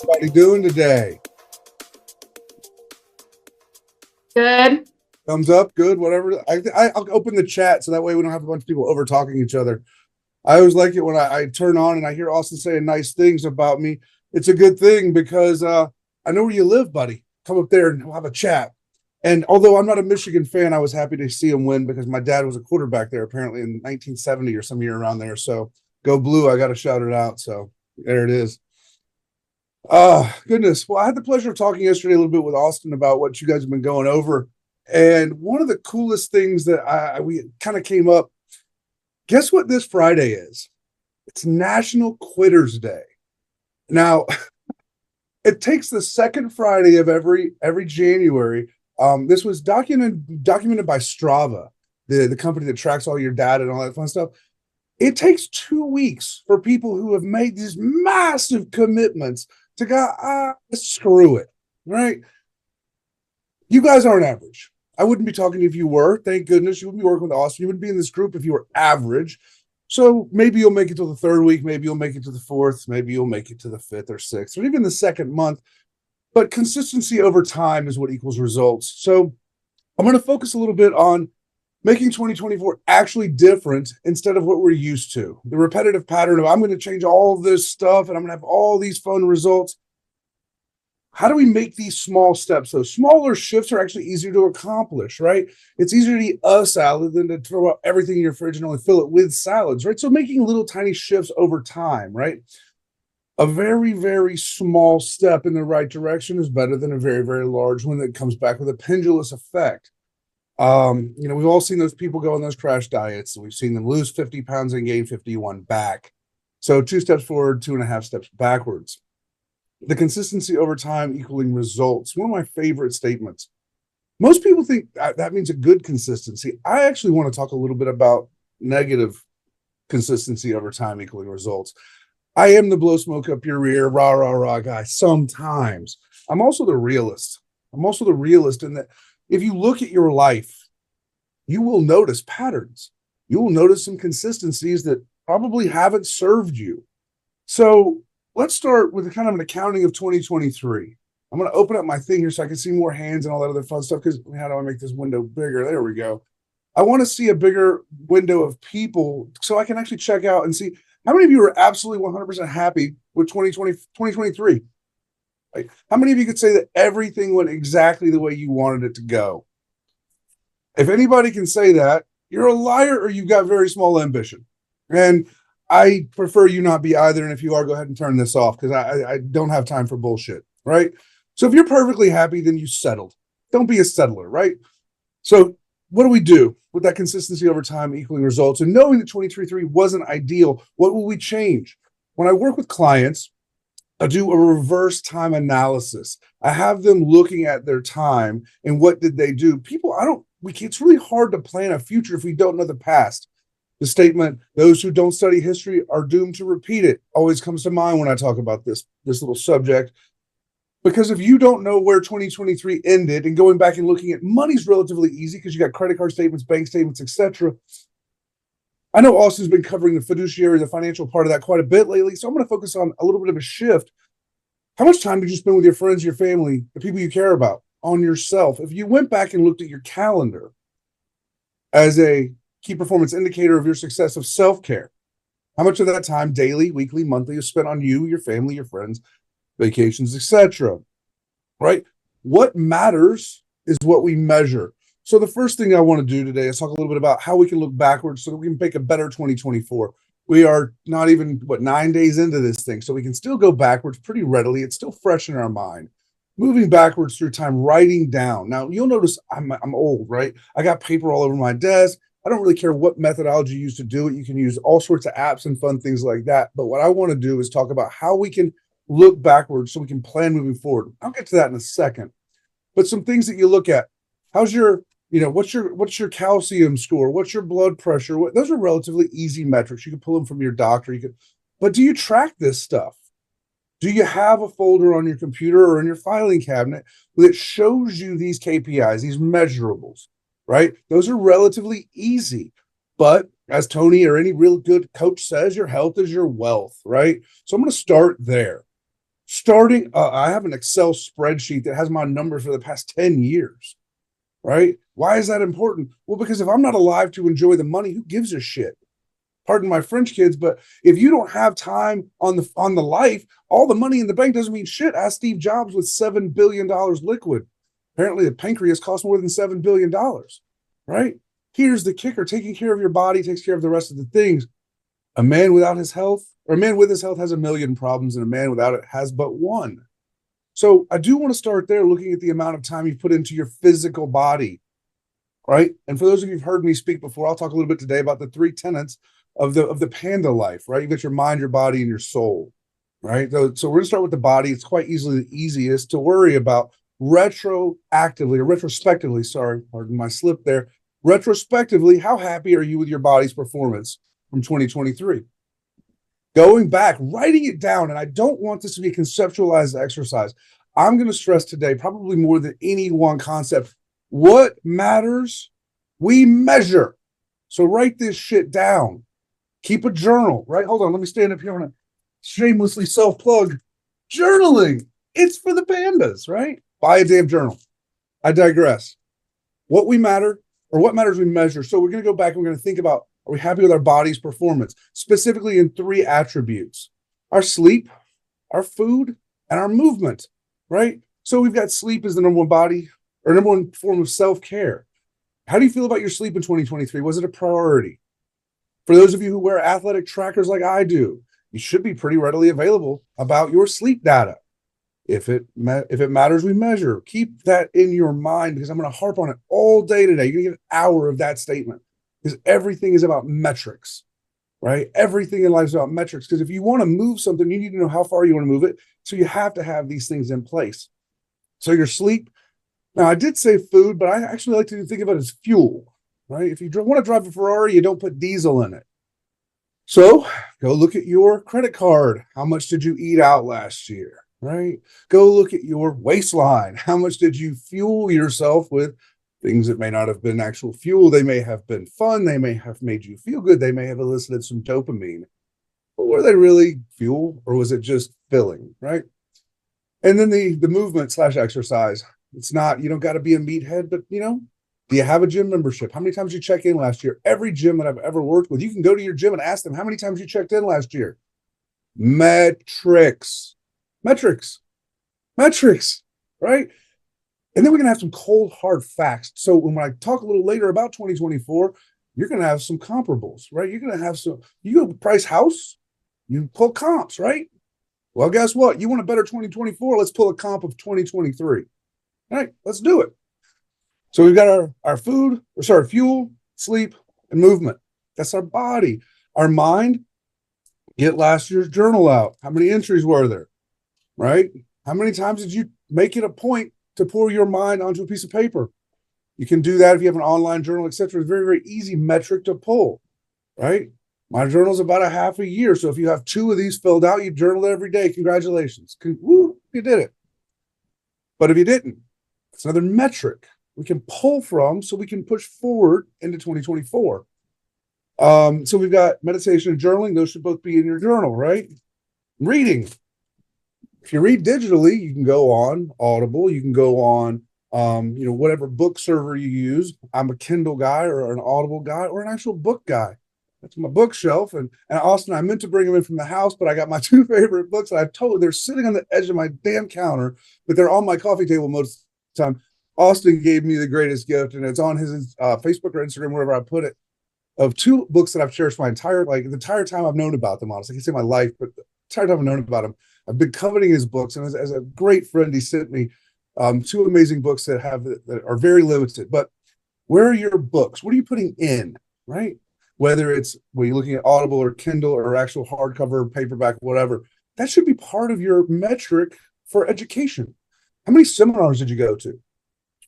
What are you doing today? Good. Thumbs up, good, whatever. I'll open the chat so that way we don't have a bunch of people over talking each other. I always like it when I turn on and I hear Austin saying nice things about me. It's a good thing because I know where you live, buddy. Come up there and we'll have a chat. And although I'm not a Michigan fan, I was happy to see him win because my dad was a quarterback there apparently in 1970 or some year around there. So go blue. I got to shout it out. So there it is. Oh, goodness. Well, I had the pleasure of talking yesterday a little bit with Austin about what you guys have been going over. And one of the coolest things that we kind of came up, guess what this Friday is? It's National Quitters Day. Now, it takes the second Friday of every January. This was documented by Strava, the company that tracks all your data and all that fun stuff. It takes 2 weeks for people who have made these massive commitments to go, screw it, right? You guys aren't average. I wouldn't be talking to you if you were. Thank goodness. You wouldn't be working with Austin. You wouldn't be in this group if you were average. So maybe you'll make it to the third week. Maybe you'll make it to the fourth. Maybe you'll make it to the fifth or sixth or even the second month. But consistency over time is what equals results. So I'm going to focus a little bit on making 2024 actually different instead of what we're used to. The repetitive pattern of I'm going to change all of this stuff and I'm going to have all these fun results. How do we make these small steps? Those smaller shifts are actually easier to accomplish, right? It's easier to eat a salad than to throw out everything in your fridge and only fill it with salads, right? So making little tiny shifts over time, right? A very, very small step in the right direction is better than a very, very large one that comes back with a pendulous effect. We've all seen those people go on those crash diets. We've seen them lose 50 pounds and gain 51 back. So 2 steps forward, 2.5 steps backwards. The consistency over time equaling results. One of my favorite statements. Most people think that means a good consistency. I actually want to talk a little bit about negative consistency over time equaling results. I am the blow smoke up your rear, rah, rah, rah guy sometimes. I'm also the realist. In that if you look at your life, you will notice patterns. You will notice some consistencies that probably haven't served you. So let's start with kind of an accounting of 2023. I'm going to open up my thing here so I can see more hands and all that other fun stuff because how do I make this window bigger? There we go. I want to see a bigger window of people so I can actually check out and see how many of you are absolutely 100% happy with 2023? Like, how many of you could say that everything went exactly the way you wanted it to go? If anybody can say that, you're a liar or you've got very small ambition. And I prefer you not be either. And if you are, go ahead and turn this off because I don't have time for bullshit, right? So if you're perfectly happy, then you settled. Don't be a settler, right? So what do we do with that consistency over time equaling results? And knowing that 2023 wasn't ideal, what will we change? When I work with clients, I do a reverse time analysis. I have them looking at their time and what did they do. It's really hard to plan a future if we don't know the past. The statement, those who don't study history are doomed to repeat it, always comes to mind when I talk about this little subject. Because if you don't know where 2023 ended and going back and looking at money's relatively easy because you got credit card statements, bank statements, etc. I know Austin's been covering the fiduciary, the financial part of that quite a bit lately. So I'm going to focus on a little bit of a shift. How much time did you spend with your friends, your family, the people you care about, on yourself? If you went back and looked at your calendar as a key performance indicator of your success of self-care, how much of that time, daily, weekly, monthly, is spent on you, your family, your friends, vacations, etc. Right? What matters is what we measure. So the first thing I want to do today is talk a little bit about how we can look backwards so that we can make a better 2024. We are not even 9 days into this thing, so we can still go backwards pretty readily. It's still fresh in our mind. Moving backwards through time, writing down. Now you'll notice I'm old, right? I got paper all over my desk. I don't really care what methodology you use to do it. You can use all sorts of apps and fun things like that. But what I want to do is talk about how we can look backwards so we can plan moving forward. I'll get to that in a second. But some things that you look at. How's your, what's your calcium score? What's your blood pressure? Those are relatively easy metrics. You can pull them from your doctor. But do you track this stuff? Do you have a folder on your computer or in your filing cabinet that shows you these KPIs, these measurables, right? Those are relatively easy. But as Tony or any real good coach says, your health is your wealth, right? So I'm going to start there. Starting, I have an Excel spreadsheet that has my numbers for the past 10 years, right? Why is that important? Well, because if I'm not alive to enjoy the money, who gives a shit? Pardon my French, kids, but if you don't have time on the life, all the money in the bank doesn't mean shit. Ask Steve Jobs with $7 billion liquid. Apparently, the pancreas costs more than $7 billion, right? Here's the kicker: taking care of your body takes care of the rest of the things. A man without his health, or a man with his health has a million problems, and a man without it has but one. So I do want to start there, looking at the amount of time you put into your physical body, right? And for those of you who've heard me speak before, I'll talk a little bit today about the three tenets of the panda life, right? You got your mind, your body, and your soul, right? So we're gonna start with the body. It's quite easily the easiest to worry about retrospectively, sorry, pardon my slip there. Retrospectively, how happy are you with your body's performance from 2023? Going back, writing it down, and I don't want this to be a conceptualized exercise. I'm going to stress today, probably more than any one concept, what matters, we measure. So write this shit down. Keep a journal, right? Hold on, let me stand up here and shamelessly self-plug. Journaling, it's for the pandas, right? Buy a damn journal. I digress. What matters we measure. So we're going to go back and we're going to think about, are we happy with our body's performance? Specifically in three attributes: our sleep, our food, and our movement, right? So we've got sleep as the number one form of self-care. How do you feel about your sleep in 2023? Was it a priority? For those of you who wear athletic trackers like I do, you should be pretty readily available about your sleep data. If it matters, we measure. Keep that in your mind, because I'm going to harp on it all day today. You're going to get an hour of that statement, because everything is about metrics, right? Everything in life is about metrics, because if you want to move something, you need to know how far you want to move it. So you have to have these things in place. So your sleep. Now, I did say food, but I actually like to think of it as fuel. Right? If you want to drive a Ferrari, you don't put diesel in it. So go look at your credit card. How much did you eat out last year? Right? Go look at your waistline. How much did you fuel yourself with things that may not have been actual fuel? They may have been fun. They may have made you feel good. They may have elicited some dopamine. But were they really fuel, or was it just filling? Right? And then the movement / exercise. It's not, you don't got to be a meathead, but do you have a gym membership? How many times you check in last year? Every gym that I've ever worked with, you can go to your gym and ask them, how many times you checked in last year? Metrics, right? And then we're going to have some cold, hard facts. So when I talk a little later about 2024, you're going to have some comparables, right? You're going to have you go price house, you pull comps, right? Well, guess what? You want a better 2024? Let's pull a comp of 2023. All right, let's do it. So we've got our fuel, sleep, and movement. That's our body. Our mind, get last year's journal out. How many entries were there, right? How many times did you make it a point to pour your mind onto a piece of paper? You can do that if you have an online journal, etc. It's a very, very easy metric to pull, right? My journal's about a half a year. So if you have 2 of these filled out, you journal every day. Congratulations. Woo, you did it. But if you didn't, it's another metric we can pull from so we can push forward into 2024. So we've got meditation and journaling. Those should both be in your journal, right? Reading. If you read digitally, you can go on Audible. You can go on, whatever book server you use. I'm a Kindle guy or an Audible guy or an actual book guy. That's my bookshelf. And Austin, I meant to bring them in from the house, but I got my 2 favorite books. They're sitting on the edge of my damn counter, but they're on my coffee table most of the time. Austin gave me the greatest gift, and it's on his Facebook or Instagram, wherever I put it, of 2 books that I've cherished the entire time I've known about them. Honestly, I can't say my life, but the entire time I've known about him, I've been coveting his books. And as a great friend, he sent me 2 amazing books that are very limited. But where are your books? What are you putting in, right? Whether you're looking at Audible or Kindle or actual hardcover, paperback, whatever, that should be part of your metric for education. How many seminars did you go to?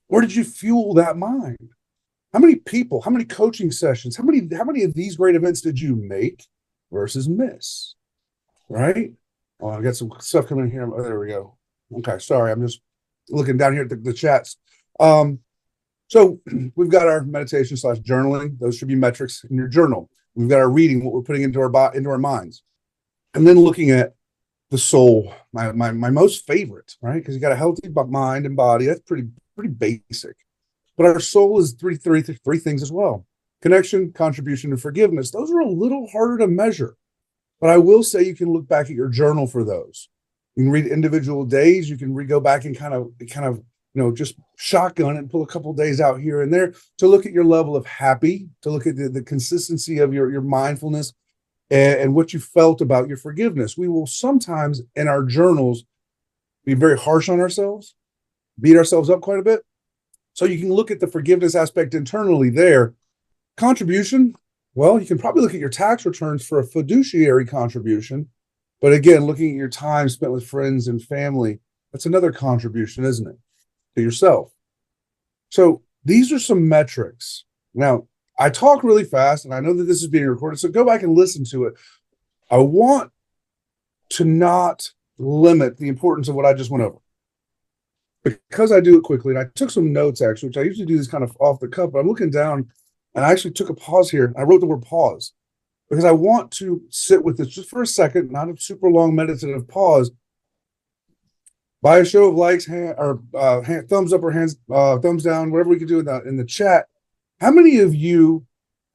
Where did you fuel that mind? How many people, how many coaching sessions, how many of these great events did you make versus miss? Right? Oh, I got some stuff coming in here. Oh, there we go. Okay, sorry. I'm just looking down here at the chats. So we've got our meditation / journaling. Those should be metrics in your journal. We've got our reading, what we're putting into our minds. And then looking at the soul, my most favorite, right? Because you got a healthy mind and body. That's pretty basic. But our soul is three things as well: connection, contribution, and forgiveness. Those are a little harder to measure, but I will say you can look back at your journal for those. You can read individual days. You can go back and kind of just shotgun and pull a couple of days out here and there to look at your level of happy, to look at the consistency of your mindfulness and what you felt about your forgiveness. We will sometimes in our journals be very harsh on ourselves, beat ourselves up quite a bit. So you can look at the forgiveness aspect internally there. Contribution, well, you can probably look at your tax returns for a fiduciary contribution. But again, looking at your time spent with friends and family, that's another contribution, isn't it, to yourself? So these are some metrics. Now, I talk really fast, and I know that this is being recorded, so go back and listen to it. I want to not limit the importance of what I just went over, because I do it quickly. And I took some notes, actually, which I usually do this kind of off the cuff, but I'm looking down, and I actually took a pause here. I wrote the word pause because I want to sit with this just for a second, not a super long meditative pause. By a show of likes, thumbs up or thumbs down, whatever we can do in the chat. How many of you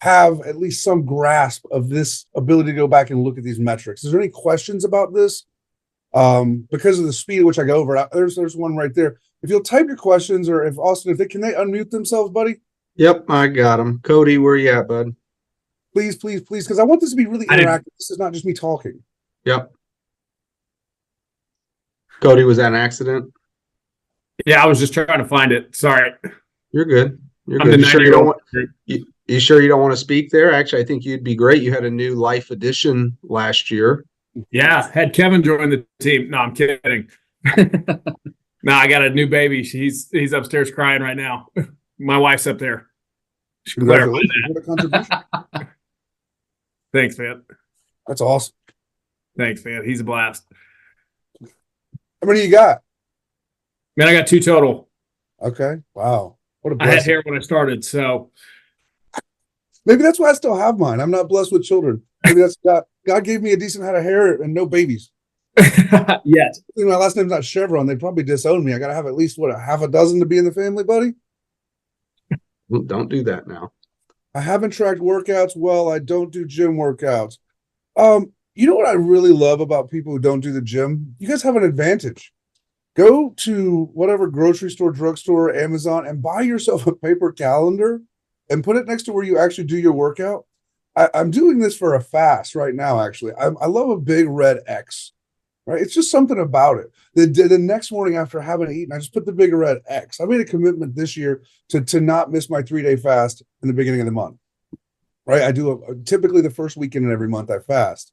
have at least some grasp of this ability to go back and look at these metrics? Is there any questions about this? Because of the speed at which I go over it, there's one right there. If you'll type your questions, or if Austin, can they unmute themselves, buddy? Yep, I got them. Cody, where you at, bud? Please, because I want this to be really interactive. This is not just me talking. Yep. Cody, was that an accident? Yeah, I was just trying to find it. Sorry. You're good. You're I'm good. the 9-year-old. You sure you don't want to speak there? Actually, I think you'd be great. You had a new Life Edition last year. Yeah, had Kevin join the team. No, I'm kidding. No, I got a new baby. He's upstairs crying right now. My wife's up there. Congratulations. What a contribution. Thanks, man. That's awesome. Thanks, man. He's a blast. How many you got? Man, I got 2 total. Okay. Wow. What a I had blessing. hair when I started, so Maybe that's why I still have mine. I'm not blessed with children. Maybe that's God gave me a decent head of hair and no babies. yes. My last name's not Cheviron. They probably disown me. I got to have at least, a half a dozen to be in the family, buddy? Don't do that now. I haven't tracked workouts well. I don't do gym workouts. You know what I really love about people who don't do the gym? You guys have an advantage. Go to whatever grocery store, drugstore, Amazon, and buy yourself a paper calendar and put it next to where you actually do your workout. I'm doing this for a fast right now, actually. I love a big red X, right? It's just something about it. The next morning after having eaten, I just put the big red X. I made a commitment this year to not miss my 3-day fast in the beginning of the month, right? I do typically the first weekend in every month I fast.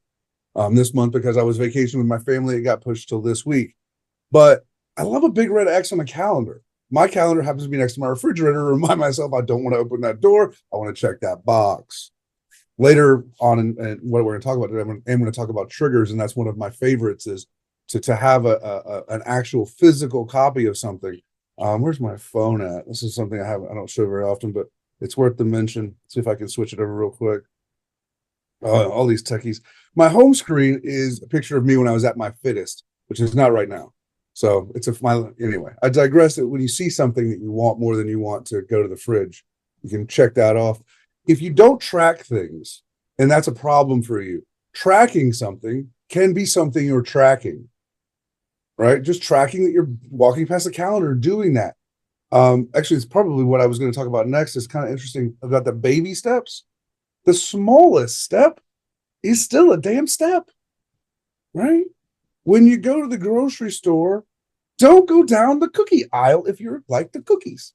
This month, because I was vacationing with my family, it got pushed till this week. But I love a big red X on a calendar. My calendar happens to be next to my refrigerator to remind myself I don't want to open that door. I want to check that box. Later on, and what we're going to talk about today, I'm going to talk about triggers, and that's one of my favorites is to have an actual physical copy of something. Where's my phone at? This is something I don't show very often, but it's worth the mention. See if I can switch it over real quick. All these techies. My home screen is a picture of me when I was at my fittest, which is not right now. So it's anyway, I digress. That when you see something that you want more than you want to go to the fridge, you can check that off. If you don't track things, and that's a problem for you, tracking something can be something you're tracking, right? Just tracking that you're walking past the calendar, doing that. Actually, it's probably what I was going to talk about next. Is kind of interesting about the baby steps. The smallest step is still a damn step, right? When you go to the grocery store, don't go down the cookie aisle if you like the cookies.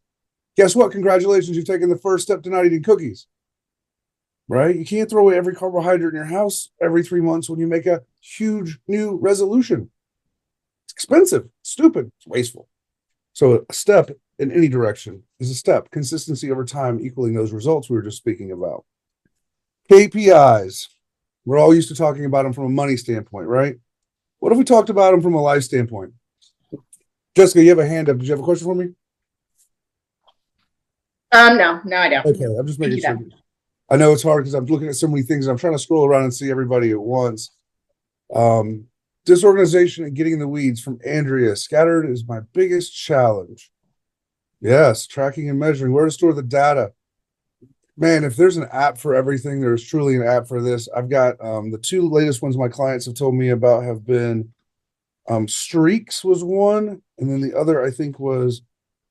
Guess what? Congratulations, you've taken the first step to not eating cookies, right? You can't throw away every carbohydrate in your house every 3 months when you make a huge new resolution. It's expensive, stupid, it's wasteful. So a step in any direction is a step. Consistency over time equaling those results we were just speaking about. KPIs. We're all used to talking about them from a money standpoint, right? What if we talked about them from a life standpoint? Jessica, you have a hand up. Did you have a question for me? No, I don't. Okay, I'm just making sure. I know it's hard because I'm looking at so many things and I'm trying to scroll around and see everybody at once. Disorganization and getting in the weeds from Andrea. Scattered is my biggest challenge. Yes, tracking and measuring. Where to store the data. Man, if there's an app for everything, there's truly an app for this. I've got the two latest ones my clients have told me about have been Streaks was one, and then the other I think was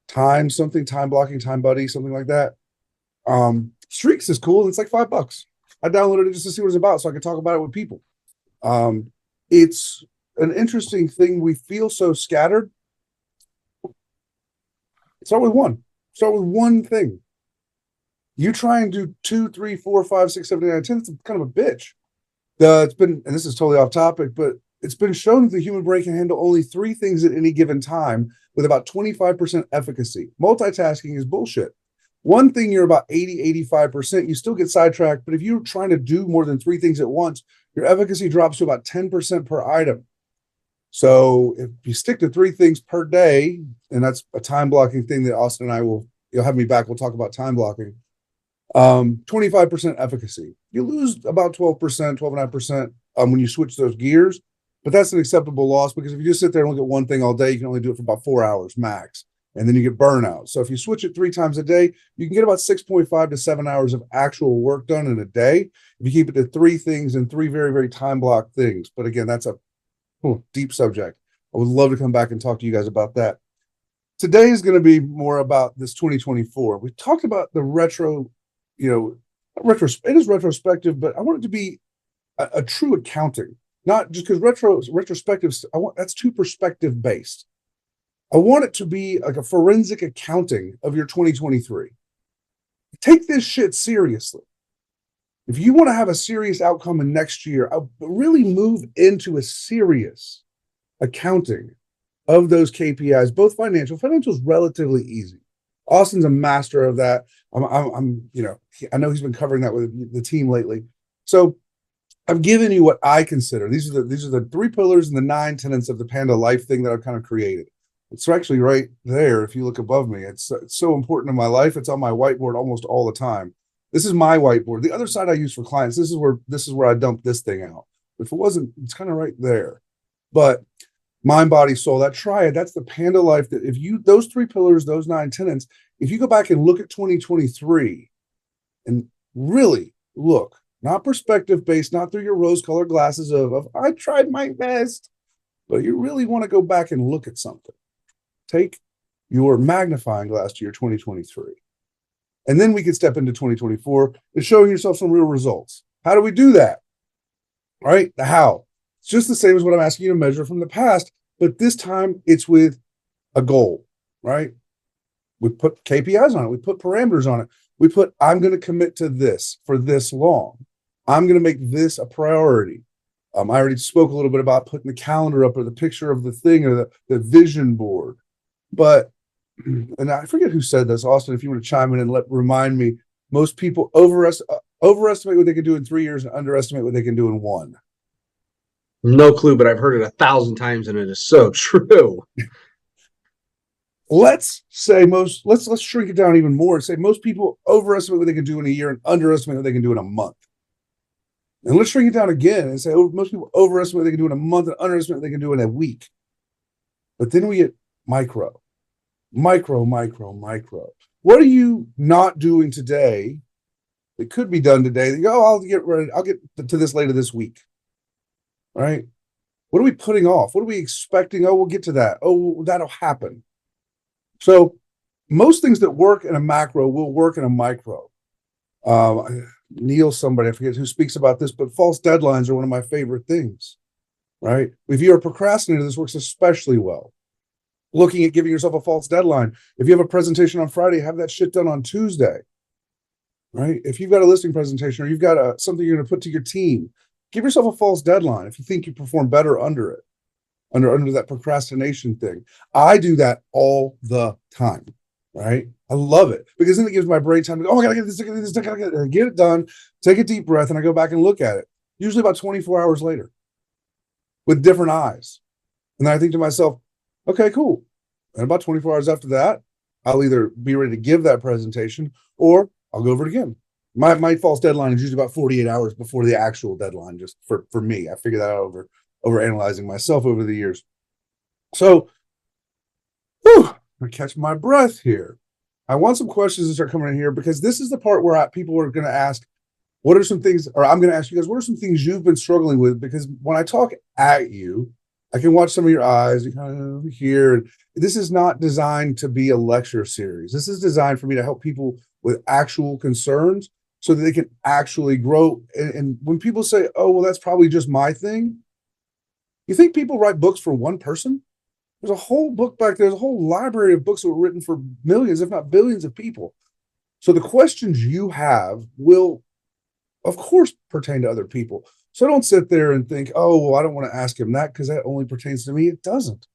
Time blocking, Time Buddy, something like that. Streaks is cool. It's like $5. I downloaded it just to see what it's about so I could talk about it with people. It's an interesting thing. We feel so scattered. Start with one. Start with one thing. You try and do 2, 3, 4, 5, 6, 7, 8, 9, 10. It's kind of a bitch. It's been, and this is totally off topic, but it's been shown that the human brain can handle only 3 things at any given time with about 25% efficacy. Multitasking is bullshit. One thing you're about 80, 85%, you still get sidetracked, but if you're trying to do more than 3 things at once, your efficacy drops to about 10% per item. So if you stick to 3 things per day, and that's a time blocking thing that Austin and I you'll have me back, we'll talk about time blocking. 25% efficacy. You lose about 12%, 12.5% when you switch those gears, but that's an acceptable loss because if you just sit there and look at one thing all day, you can only do it for about 4 hours max, and then you get burnout. So if you switch it 3 times a day, you can get about 6.5 to 7 hours of actual work done in a day. If you keep it to 3 things and 3 very, very time block things. But again, that's a deep subject. I would love to come back and talk to you guys about that. Today is going to be more about this 2024. We talked about the retro. It is retrospective, but I want it to be a true accounting, not just because retrospective. That's too perspective based. I want it to be like a forensic accounting of your 2023. Take this shit seriously. If you want to have a serious outcome in next year, I'll really move into a serious accounting of those KPIs, both financial. Financial is relatively easy. Austin's a master of that. I know he's been covering that with the team lately. So I've given you what I consider. These are the 3 pillars and the 9 tenets of the Panda life thing that I've kind of created. It's actually right there. If you look above me, it's so important in my life. It's on my whiteboard almost all the time. This is my whiteboard. The other side I use for clients. This is where I dump this thing out. If it wasn't, it's kind of right there. But mind, body, soul, that triad, that's the Panda life. That if you, those 3 pillars, those 9 tenets, if you go back and look at 2023 and really look, not perspective based, not through your rose colored glasses of I tried my best, but you really want to go back and look at something. Take your magnifying glass to your 2023. And then we can step into 2024 and showing yourself some real results. How do we do that? All right, the how. It's just the same as what I'm asking you to measure from the past, but this time it's with a goal, right? We put KPIs on it. We put parameters on it. We put, I'm going to commit to this for this long. I'm going to make this a priority. I already spoke a little bit about putting the calendar up or the picture of the thing or the vision board. But, and I forget who said this, Austin, if you want to chime in and remind me, most people overestimate what they can do in 3 years and underestimate what they can do in 1. No clue, but I've heard it 1,000 times and it is so true. Let's say let's shrink it down even more and say most people overestimate what they can do in a year and underestimate what they can do in a month. And let's shrink it down again and say most people overestimate what they can do in a month and underestimate what they can do in a week. But then we get micro. What are you not doing today that could be done today that you go, I'll get to this later this week. All right. What are we putting off? What are we expecting? Oh, we'll get to that. Oh, that'll happen. So most things that work in a macro will work in a micro. Neil, somebody, I forget who speaks about this, but false deadlines are one of my favorite things, right? If you're a procrastinator, this works especially well. Looking at giving yourself a false deadline. If you have a presentation on Friday, have that shit done on Tuesday, right? If you've got a listing presentation or you've got something you're going to put to your team, give yourself a false deadline if you think you perform better under it. Under that procrastination thing. I do that all the time, right? I love it because then it gives my brain time to go, oh, I gotta get this, I gotta get it done, take a deep breath, and I go back and look at it, usually about 24 hours later with different eyes. And then I think to myself, okay, cool. And about 24 hours after that, I'll either be ready to give that presentation or I'll go over it again. My false deadline is usually about 48 hours before the actual deadline, just for me. I figure that out over overanalyzing myself over the years. So, whew, I catch my breath here. I want some questions to start coming in here because this is the part where people are going to ask, what are some things, or I'm going to ask you guys, what are some things you've been struggling with? Because when I talk at you, I can watch some of your eyes, you kind of hear. This is not designed to be a lecture series. This is designed for me to help people with actual concerns so that they can actually grow. And when people say, oh, well, that's probably just my thing. You think people write books for one person? There's a whole book back there. There's a whole library of books that were written for millions, if not billions of people. So the questions you have will, of course, pertain to other people. So don't sit there and think, oh, well, I don't want to ask him that because that only pertains to me. It doesn't.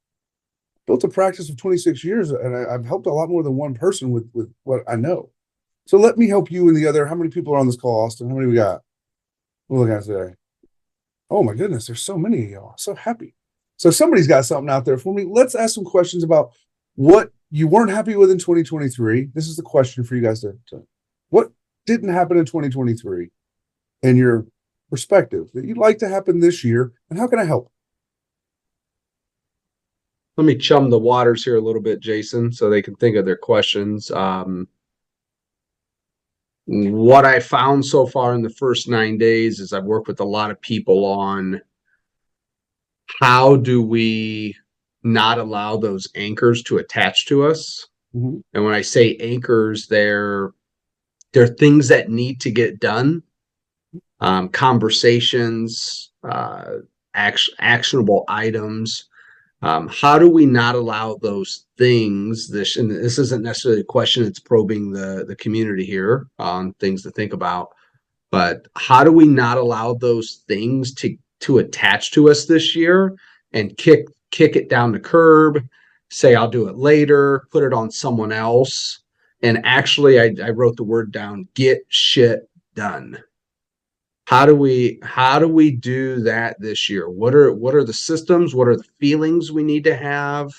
Built a practice of 26 years, and I've helped a lot more than one person with what I know. So let me help you and the other. How many people are on this call, Austin? How many we got? We're looking at today. Oh, my goodness. There's so many of y'all. I'm so happy. So somebody's got something out there for me. Let's ask some questions about what you weren't happy with in 2023. This is the question for you guys to what didn't happen in 2023 in your perspective that you'd like to happen this year, and how can I help? Let me chum the waters here a little bit, Jason, so they can think of their questions. What I found so far in the first 9 days is I've worked with a lot of people on how do we not allow those anchors to attach to us. Mm-hmm. And when I say anchors, they're things that need to get done, conversations, actionable items. How do we not allow those things? And this isn't necessarily a question, it's probing the community here on things to think about. But how do we not allow those things to attach to us this year and kick it down the curb, say I'll do it later, put it on someone else? And actually, I wrote the word down, get shit done. How do we do that this year? What are the systems? What are the feelings we need to have?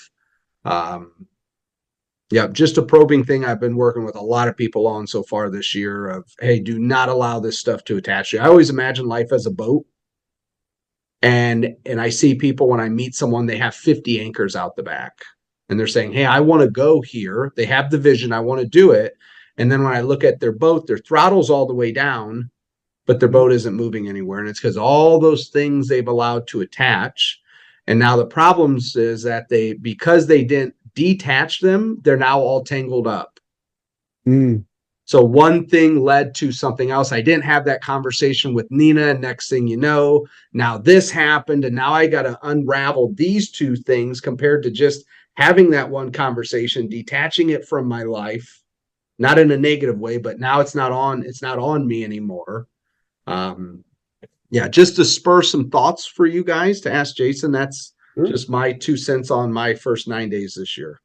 Just a probing thing I've been working with a lot of people on so far this year of, hey, do not allow this stuff to attach you. I always imagine life as a boat. And I see people when I meet someone, they have 50 anchors out the back and they're saying, hey, I want to go here. They have the vision. I want to do it. And then when I look at their boat, their throttle's all the way down, but their boat isn't moving anywhere. And it's because all those things they've allowed to attach. And now the problems is that because they didn't detach them, they're now all tangled up. So one thing led to something else. I didn't have that conversation with Nina. And next thing you know, now this happened. And now I got to unravel these two things compared to just having that one conversation, detaching it from my life, not in a negative way, but now it's not on me anymore. Just to spur some thoughts for you guys to ask Jason. That's just my 2 cents on my first 9 days this year.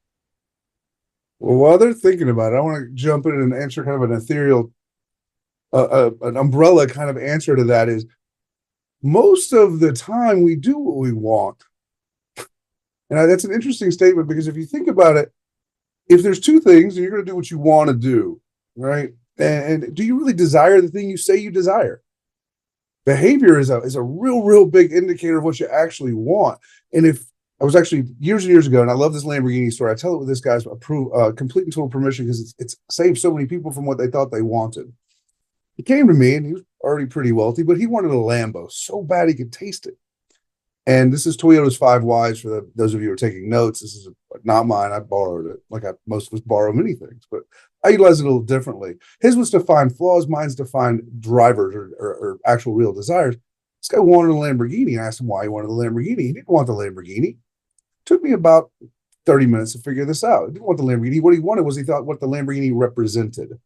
Well, while they're thinking about it, I want to jump in and answer kind of an ethereal, an umbrella kind of answer to that is most of the time we do what we want. And that's an interesting statement because if you think about it, if there's two things, you're going to do what you want to do, right? And do you really desire the thing you say you desire? Behavior is a real big indicator of what you actually want. And if I was actually years and years ago, and I love this Lamborghini story. I tell it with this guy's complete and total permission because it's saved so many people from what they thought they wanted. He came to me and he was already pretty wealthy, but he wanted a Lambo so bad he could taste it. And this is Toyota's 5 Whys for those of you who are taking notes. This is not mine. I borrowed it, like most of us borrow many things, but I utilize it a little differently. His was to find flaws. Mine's to find drivers or actual real desires. This guy wanted a Lamborghini. I asked him why he wanted the Lamborghini. He didn't want the Lamborghini. Took me about 30 minutes to figure this out. He didn't want the Lamborghini. What he wanted was he thought what the Lamborghini represented.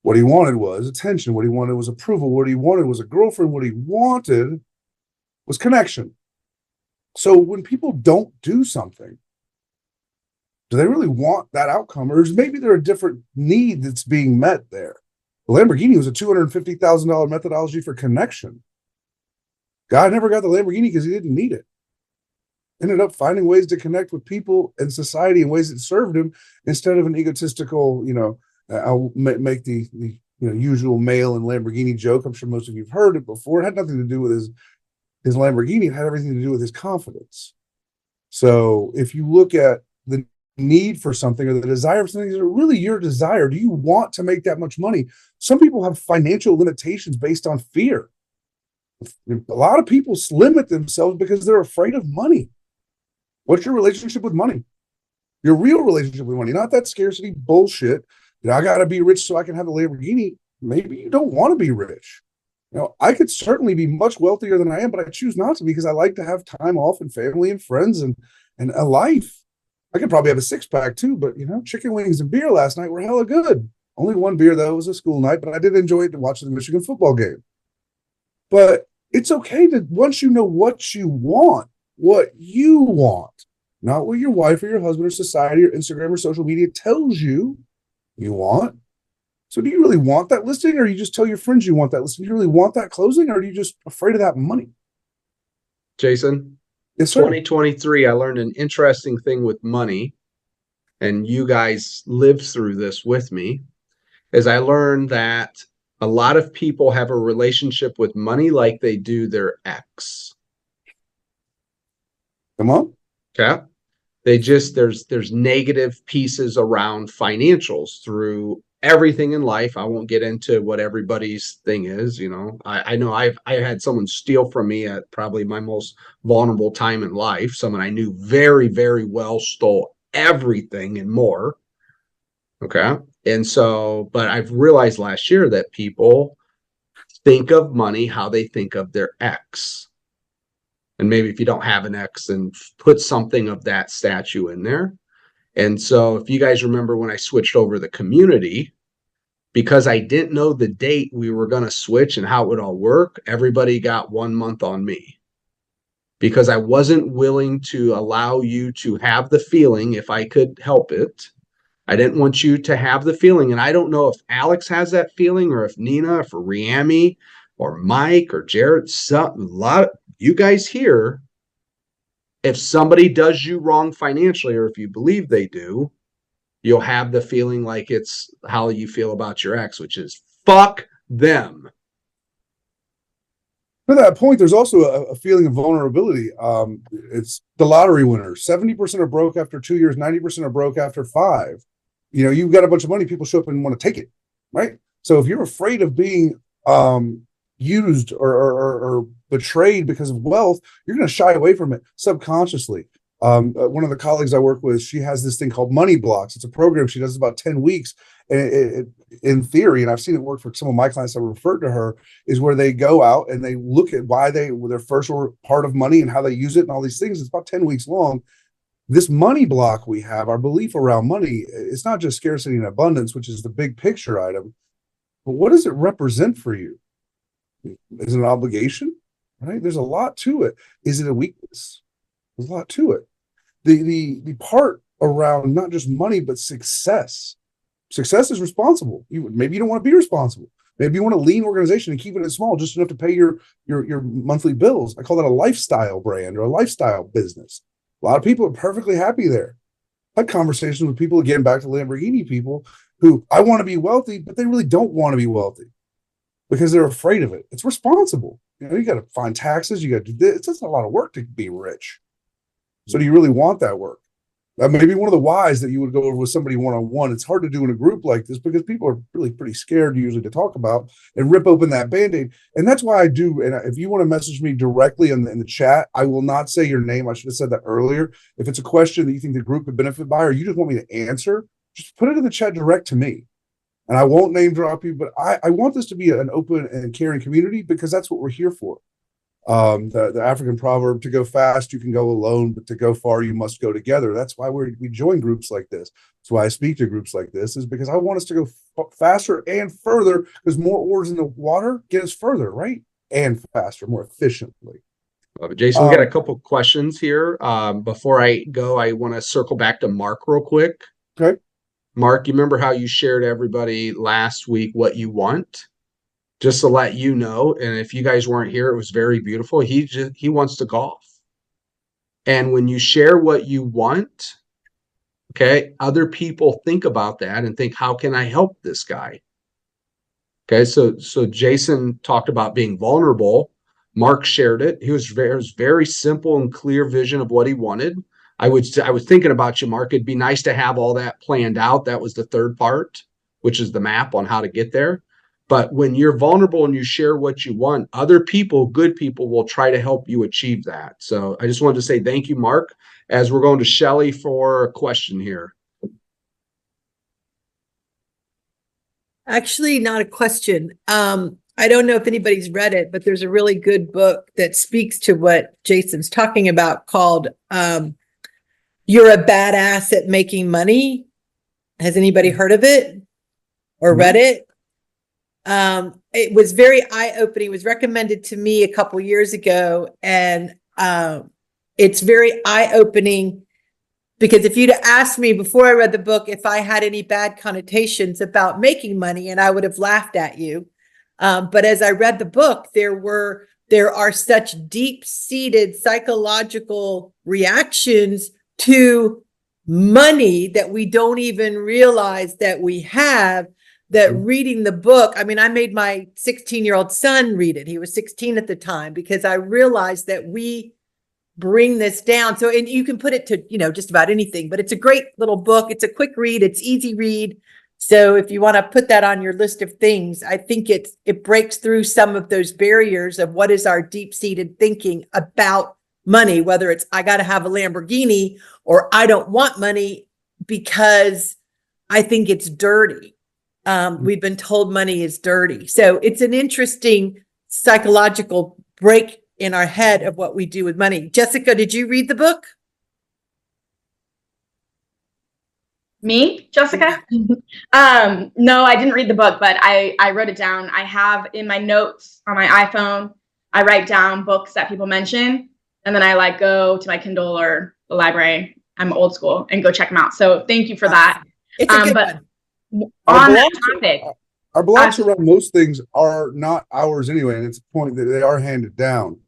What he wanted was attention. What he wanted was approval. What he wanted was a girlfriend. What he wanted was connection. So when people don't do something, do they really want that outcome? Or is maybe there a different need that's being met there? The Lamborghini was a $250,000 methodology for connection. Guy never got the Lamborghini because he didn't need it. Ended up finding ways to connect with people and society in ways that served him instead of an egotistical, I'll make the usual male and Lamborghini joke. I'm sure most of you have heard it before. It had nothing to do with his his Lamborghini had everything to do with his confidence. So if you look at the need for something or the desire for something, is it really your desire? Do you want to make that much money? Some people have financial limitations based on fear. A lot of people limit themselves because they're afraid of money. What's your relationship with money? Your real relationship with money, not that scarcity bullshit. I got to be rich so I can have a Lamborghini. Maybe you don't want to be rich. I could certainly be much wealthier than I am, but I choose not to because I like to have time off and family and friends and a life. I could probably have a six-pack too, but chicken wings and beer last night were hella good. Only one beer though. It was a school night, but I did enjoy it to watch the Michigan football game. But it's okay to, once you know what you want, not what your wife or your husband or society or Instagram or social media tells you want. So do you really want that listing, or you just tell your friends you want that listing? Do you really want that closing, or are you just afraid of that money? Jason, yes, sir. 2023, I learned an interesting thing with money, and you guys lived through this with me, is I learned that a lot of people have a relationship with money like they do their ex. Come on. Okay. There's negative pieces around financials through everything in life. I won't get into what everybody's thing is. I know I had someone steal from me at probably my most vulnerable time in life. Someone I knew very, very well stole everything and more. Okay. And so, but I've realized last year that people think of money how they think of their ex. And maybe if you don't have an ex, then put something of that statue in there. And so if you guys remember when I switched over the community, because I didn't know the date we were going to switch and how it would all work, everybody got 1 month on me. Because I wasn't willing to allow you to have the feeling, if I could help it. I didn't want you to have the feeling. And I don't know if Alex has that feeling, or if Nina, or Riami, or Mike, or Jared, a lot of you guys here, if somebody does you wrong financially, or if you believe they do, you'll have the feeling like it's how you feel about your ex, which is fuck them. To that point, there's also a feeling of vulnerability. It's the lottery winners. 70% are broke after 2 years, 90% are broke after 5. You've got a bunch of money, people show up and want to take it, right? So if you're afraid of being used or betrayed because of wealth, you're going to shy away from it subconsciously. One of the colleagues I work with, she has this thing called Money Blocks. It's a program she does about 10 weeks. And in theory, and I've seen it work for some of my clients that referred to her, is where they go out and they look at why they were their first part of money and how they use it and all these things. It's about 10 weeks long. This money block we have, our belief around money, it's not just scarcity and abundance, which is the big picture item, but what does it represent for you? Is it an obligation? Right? There's a lot to it. Is it a weakness? There's a lot to it. The part around not just money, but success. Success is responsible. Maybe you don't want to be responsible. Maybe you want a lean organization and keeping it small, just enough to pay your monthly bills. I call that a lifestyle brand or a lifestyle business. A lot of people are perfectly happy there. I had conversations with people, again, back to Lamborghini people, who I want to be wealthy, but they really don't want to be wealthy because they're afraid of it. It's responsible. You got to find taxes. You got to do this. It's a lot of work to be rich. So do you really want that work? That may be one of the whys that you would go over with somebody one-on-one. It's hard to do in a group like this because people are really pretty scared usually to talk about and rip open that Band-Aid. And that's why I do. And if you want to message me directly in the chat, I will not say your name. I should have said that earlier. If it's a question that you think the group would benefit by, or you just want me to answer, just put it in the chat direct to me. And I won't name drop you, but I want this to be an open and caring community because that's what we're here for. The African proverb, to go fast, you can go alone, but to go far, you must go together. That's why we join groups like this. That's why I speak to groups like this, is because I want us to go faster and further, because more oars in the water get us further, right? And faster, more efficiently. Jason, we got a couple questions here. Before I go, I want to circle back to Mark real quick. Okay. Mark, you remember how you shared everybody last week what you want? Just to let you know, and if you guys weren't here, it was very beautiful. He wants to golf. And when you share what you want, okay, other people think about that and think, how can I help this guy? Okay, so Jason talked about being vulnerable. Mark shared it. He was very simple and clear vision of what he wanted. I was thinking about you, Mark. It'd be nice to have all that planned out. That was the third part, which is the map on how to get there. But when you're vulnerable and you share what you want, other people, good people, will try to help you achieve that. So I just wanted to say thank you, Mark, as we're going to Shelly for a question here. Actually, not a question. I don't know if anybody's read it, but there's a really good book that speaks to what Jason's talking about called You're a Badass at Making Money. Has anybody heard of it or read it? It was very eye-opening. It was recommended to me a couple years ago, and it's very eye-opening because if you'd asked me before I read the book if I had any bad connotations about making money, and I would have laughed at you. But as I read the book, there are such deep-seated psychological reactions to money that we don't even realize that we have. That reading the book, I mean, I made my 16-year-old son read it. He was 16 at the time because I realized that we bring this down. So, and you can put it to, just about anything, but it's a great little book. It's a quick read. It's easy read. So if you want to put that on your list of things, I think it breaks through some of those barriers of what is our deep-seated thinking about money, whether it's I got to have a Lamborghini or I don't want money because I think it's dirty. We've been told money is dirty. So it's an interesting psychological break in our head of what we do with money. Jessica, did you read the book? Me, Jessica? No, I didn't read the book, but I wrote it down. I have in my notes on my iPhone, I write down books that people mention, and then I go to my Kindle or the library. I'm old school and go check them out. So thank you for that. It's a good one. On that topic, our blogs around most things are not ours anyway, and it's a point that they are handed down.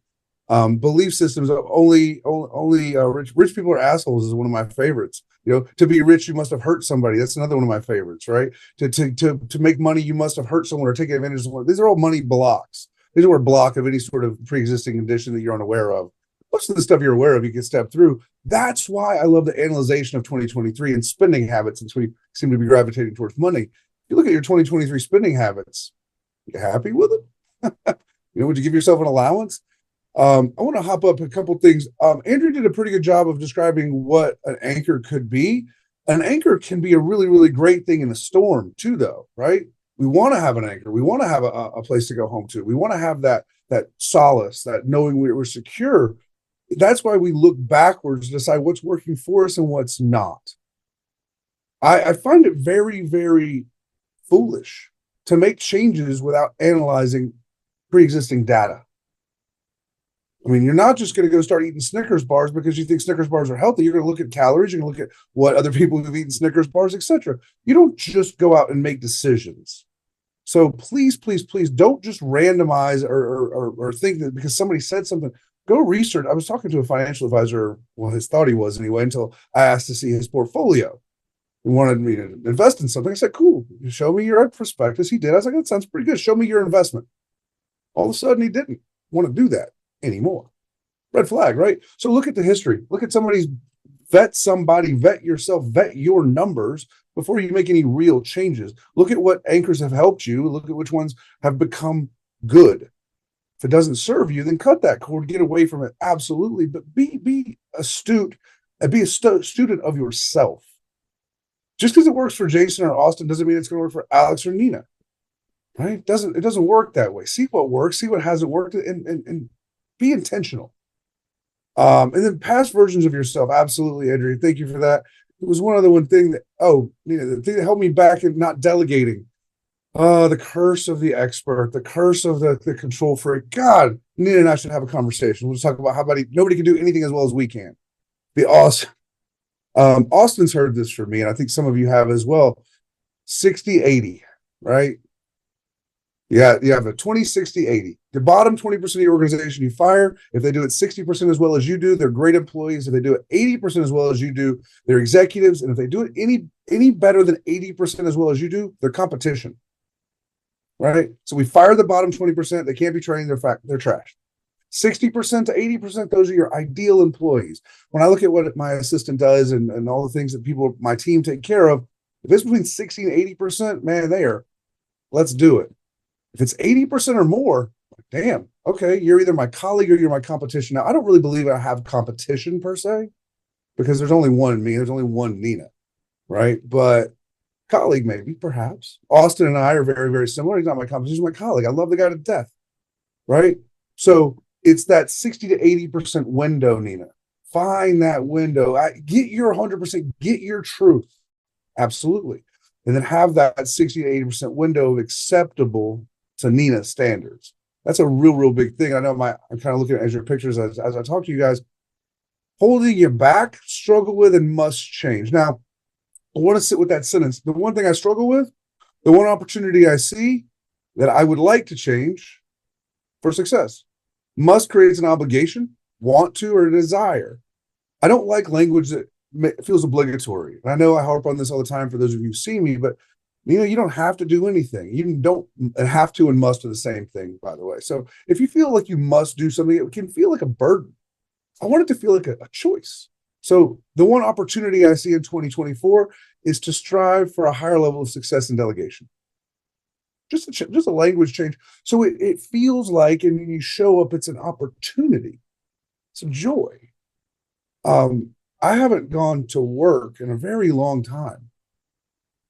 Belief systems of only rich people are assholes is one of my favorites. To be rich, you must have hurt somebody. That's another one of my favorites, right? To make money, you must have hurt someone or taken advantage of someone. These are all money blocks. These are a block of any sort of pre-existing condition that you're unaware of. Most of the stuff you're aware of, you can step through. That's why I love the analyzation of 2023 and spending habits, since we seem to be gravitating towards money. If you look at your 2023 spending habits, you happy with it? Would you give yourself an allowance? I want to hop up a couple things. Andrew did a pretty good job of describing what an anchor could be. An anchor can be a really, really great thing in a storm too, though, right? We want to have an anchor. We want to have a place to go home to. We want to have that solace, that knowing we're secure. That's why we look backwards to decide what's working for us and what's not. I find it very, very foolish to make changes without analyzing pre-existing data. I mean, you're not just going to go start eating Snickers bars because you think Snickers bars are healthy. You're going to look at calories. You're going to look at what other people who've eaten Snickers bars, etc. You don't just go out and make decisions. So please, please, please don't just randomize or think that because somebody said something. Go research. I was talking to a financial advisor, well, his thought he was anyway, until I asked to see his portfolio. He wanted me to invest in something. I said, cool, show me your prospectus. He did. I was like, that sounds pretty good. Show me your investment. All of a sudden, he didn't want to do that anymore. Red flag, right? So look at the history. Look at vet yourself, vet your numbers before you make any real changes. Look at what anchors have helped you. Look at which ones have become good. If it doesn't serve you, then cut that cord, get away from it. Absolutely. But be astute and be a student of yourself. Just because it works for Jason or Austin doesn't mean it's going to work for Alex or Nina. Right? It doesn't work that way. See what works, see what hasn't worked, and be intentional. And then past versions of yourself. Absolutely, Andrea. Thank you for that. It was one other thing that, the thing that held me back in not delegating. The curse of the expert, the curse of the control freak. God, Nina and I should have a conversation. We'll just talk about how nobody can do anything as well as we can. Be awesome. Austin's heard this from me, and I think some of you have as well. 60-80, right? Yeah, you have a 20-60-80. The bottom 20% of your organization you fire. If they do it 60% as well as you do, they're great employees. If they do it 80% as well as you do, they're executives. And if they do it any better than 80% as well as you do, they're competition. Right? So we fire the bottom 20%. They can't be trained. They're trash. 60% to 80%, those are your ideal employees. When I look at what my assistant does and all the things that people, my team take care of, if it's between 60 and 80%, man, let's do it. If it's 80% or more, damn, okay, you're either my colleague or you're my competition. Now, I don't really believe I have competition per se, because there's only one me, there's only one Nina, right? But colleague, maybe, perhaps. Austin and I are very, very similar. He's not my competition, he's my colleague. I love the guy to death, right? So it's that 60 to 80% window, Nina. Find that window. Get your 100%, get your truth. Absolutely. And then have that 60 to 80% window of acceptable to Nina standards. That's a real, real big thing. I know I'm kind of looking at your pictures as I talk to you guys. Holding you back, struggle with, and must change. Now, I want to sit with that sentence. The one thing I struggle with, the one opportunity I see that I would like to change for success. Must creates an obligation, want to, or a desire. I don't like language that feels obligatory. And I know I harp on this all the time for those of you who see me, but you don't have to do anything. You don't have to and must are the same thing, by the way. So if you feel like you must do something, it can feel like a burden. I want it to feel like a choice. So the one opportunity I see in 2024 is to strive for a higher level of success in delegation. Just a language change. So it feels like, and when you show up, it's an opportunity. It's a joy. I haven't gone to work in a very long time.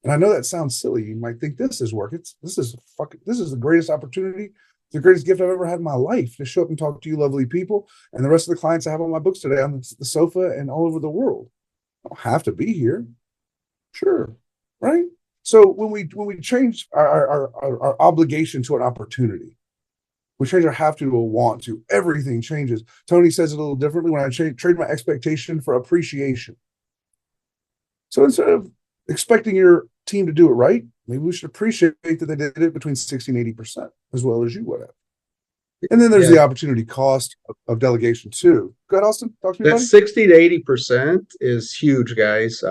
And I know that sounds silly. You might think this is work. This is the greatest opportunity, the greatest gift I've ever had in my life, to show up and talk to you lovely people and the rest of the clients I have on my books today on the sofa and all over the world. I don't have to be here. Sure. Right? So when we change our obligation to an opportunity, we change our have to a want to, everything changes. Tony says it a little differently when I trade my expectation for appreciation. So instead of expecting your team to do it right, maybe we should appreciate that they did it between 60 and 80% as well as you would have. And then there's the opportunity cost of delegation too. Go ahead, Austin. Talk to me, That buddy. 60 to 80% is huge, guys.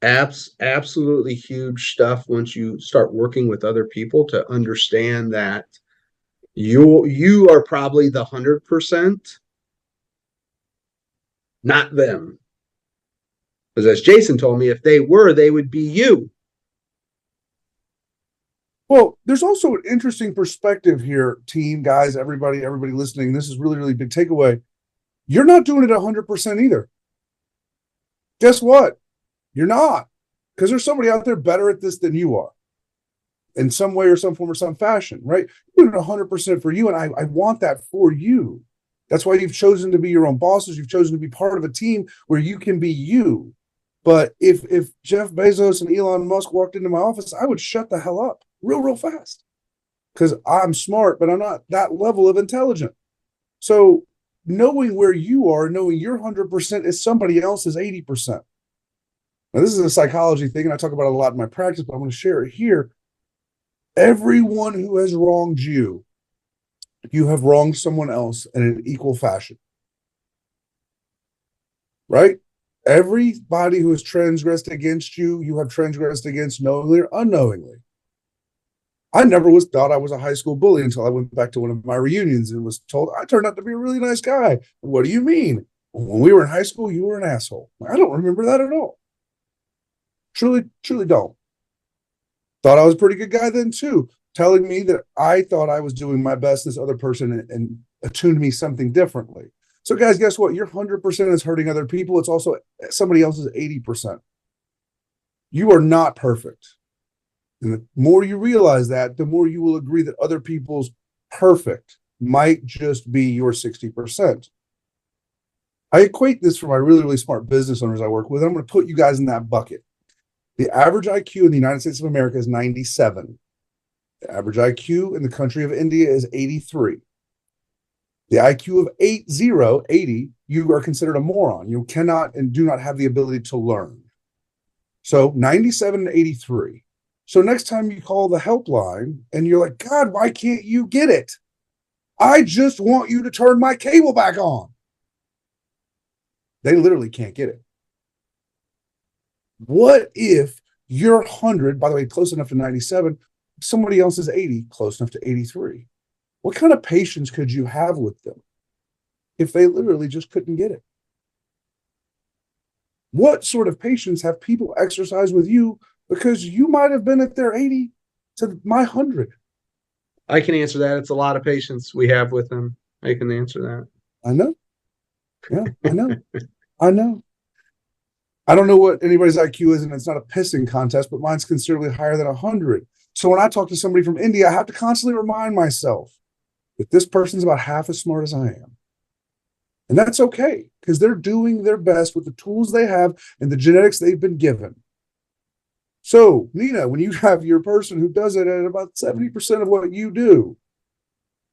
Absolutely huge stuff once you start working with other people to understand that you are probably the 100%, not them. Because as Jason told me, if they were, they would be you. Well, there's also an interesting perspective here, team, guys, everybody listening. This is really, really big takeaway. You're not doing it 100% either. Guess what? You're not, because there's somebody out there better at this than you are in some way or some form or some fashion, right? You're doing it 100% for you, and I want that for you. That's why you've chosen to be your own bosses. You've chosen to be part of a team where you can be you. But if Jeff Bezos and Elon Musk walked into my office, I would shut the hell up real fast, because I'm smart, but I'm not that level of intelligent. So knowing where you are, knowing your 100% is somebody else's 80%. Now, this is a psychology thing, and I talk about it a lot in my practice, but I'm going to share it here. Everyone who has wronged you, you have wronged someone else in an equal fashion. Right? Everybody who has transgressed against you, you have transgressed against knowingly or unknowingly. I never thought I was a high school bully until I went back to one of my reunions and was told I turned out to be a really nice guy. What do you mean? When we were in high school, you were an asshole. I don't remember that at all. Truly don't. Thought I was a pretty good guy then too, telling me that I thought I was doing my best, this other person, and attuned me something differently. So guys, guess what? Your 100% is hurting other people. It's also somebody else's 80%. You are not perfect. And the more you realize that, the more you will agree that other people's perfect might just be your 60%. I equate this for my really, really smart business owners I work with. I'm going to put you guys in that bucket. The average IQ in the United States of America is 97. The average IQ in the country of India is 83. The IQ of 80, you are considered a moron. You cannot and do not have the ability to learn. So 97 to 83. So next time you call the helpline and you're like, God, why can't you get it? I just want you to turn my cable back on. They literally can't get it. What if you're 100, by the way, close enough to 97, somebody else is 80, close enough to 83? What kind of patience could you have with them if they literally just couldn't get it? What sort of patience have people exercise with you because you might have been at their 80 to my 100? I can answer that. It's a lot of patience we have with them. I can answer that. I know. Yeah, I know. I know. I don't know what anybody's IQ is, and it's not a pissing contest, but mine's considerably higher than 100. So when I talk to somebody from India, I have to constantly remind myself that this person's about half as smart as I am. And that's okay, because they're doing their best with the tools they have and the genetics they've been given. So, Nina, when you have your person who does it at about 70% of what you do,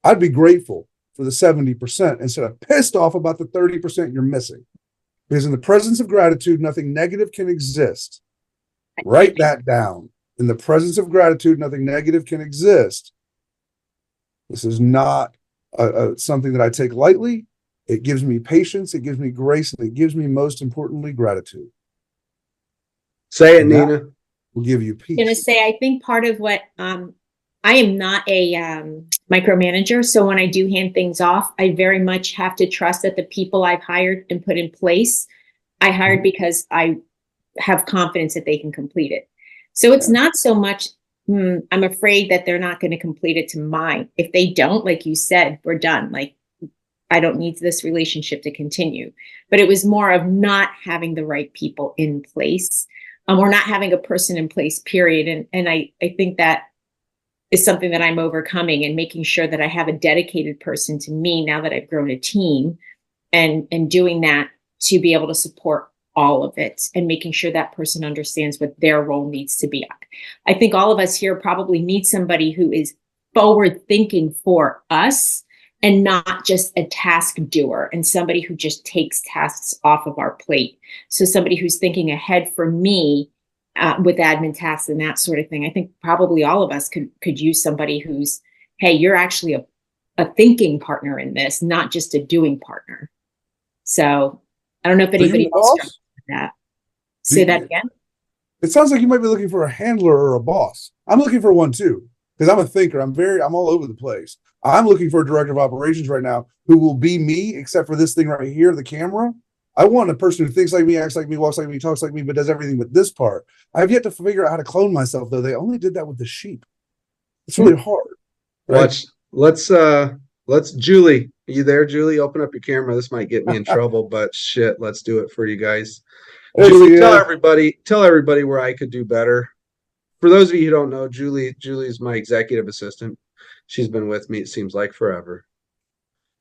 I'd be grateful for the 70% instead of pissed off about the 30% you're missing. Because in the presence of gratitude, nothing negative can exist. Write that down. In the presence of gratitude, nothing negative can exist. This is not something that I take lightly. It gives me patience, it gives me grace, and it gives me, most importantly, gratitude. Say it, And that Nina. will give you I'm gonna peace. say, I think part of what I am not a micromanager, so when I do hand things off, I very much have to trust that the people I've hired and put in place, I hired because I have confidence that they can complete it. So it's not so much I'm afraid that they're not going to complete it to mine. If they don't, like you said, we're done. Like, I don't need this relationship to continue. But it was more of not having the right people in place, or not having a person in place, period. And I think that is something that I'm overcoming, and making sure that I have a dedicated person to me now that I've grown a team, and doing that to be able to support all of it, and making sure that person understands what their role needs to be. I think all of us here probably need somebody who is forward thinking for us, and not just a task doer, and somebody who just takes tasks off of our plate. So somebody who's thinking ahead for me with admin tasks and that sort of thing. I think probably all of us could use somebody who's, hey, you're actually a thinking partner in this, not just a doing partner. So I don't know if anybody else struggles with that. Say that again. It sounds like you might be looking for a handler or a boss. I'm looking for one too, because I'm a thinker. I'm all over the place. I'm looking for a director of operations right now who will be me, except for this thing right here, the camera. I want a person who thinks like me, acts like me, walks like me, talks like me, but does everything but this part. I've yet to figure out how to clone myself, though. They only did that with the sheep. It's really hard. Right? Let's Julie, are you there, Julie? Open up your camera. This might get me in trouble, but shit, let's do it for you guys. Julie, tell everybody where I could do better. For those of you who don't know, Julie's my executive assistant. She's been with me, it seems like forever.